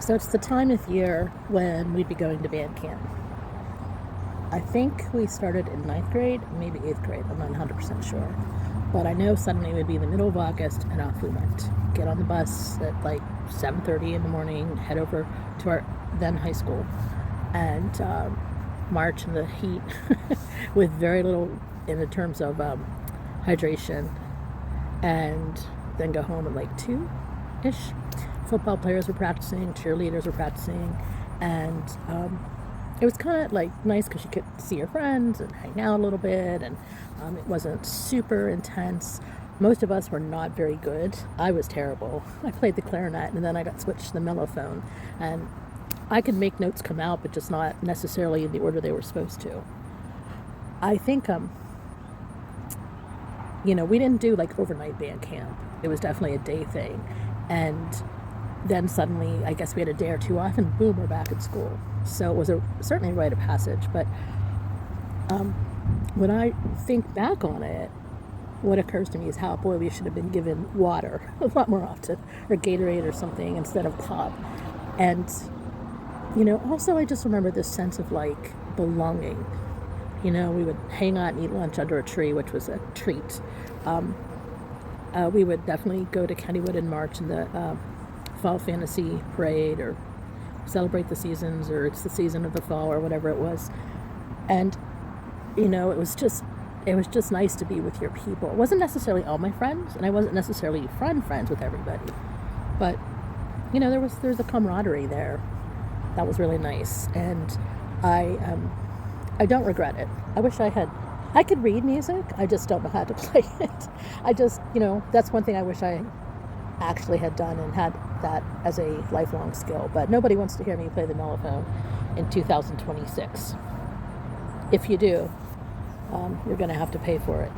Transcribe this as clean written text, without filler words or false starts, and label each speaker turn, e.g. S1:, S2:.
S1: So it's the time of year when we'd be going to band camp. I think we started in 9th grade, maybe 8th grade. I'm not 100% sure. But I know suddenly it would be the middle of August and off we went. Get on the bus at like 7:30 in the morning, head over to our then high school, and march in the heat with very little in the terms of hydration, and then go home at like 2-ish. Football players were practicing, cheerleaders were practicing, and it was kind of like nice because you could see your friends and hang out a little bit, and it wasn't super intense. Most of us were not very good. I was terrible. I played the clarinet, and then I got switched to the mellophone, and I could make notes come out, but just not necessarily in the order they were supposed to. I think we didn't do like overnight band camp. It was definitely a day thing, and then suddenly, I guess we had a day or two off, and boom, we're back at school. So it was certainly a rite of passage. But when I think back on it, what occurs to me is how, boy, we should have been given water a lot more often, or Gatorade or something instead of pop. And, also I just remember this sense of like belonging. We would hang out and eat lunch under a tree, which was a treat. We would definitely go to Kennywood and march in the fall fantasy parade, or celebrate the seasons, or it's the season of the fall, or whatever it was. And it was just nice to be with your people. It wasn't necessarily all my friends, and I wasn't necessarily friends with everybody, but there's a camaraderie there that was really nice. And I don't regret it. I wish I could read music. I just don't know how to play it. I just that's one thing I wish I actually had done, and had that as a lifelong skill. But nobody wants to hear me play the mellophone in 2026. If you do, you're going to have to pay for it.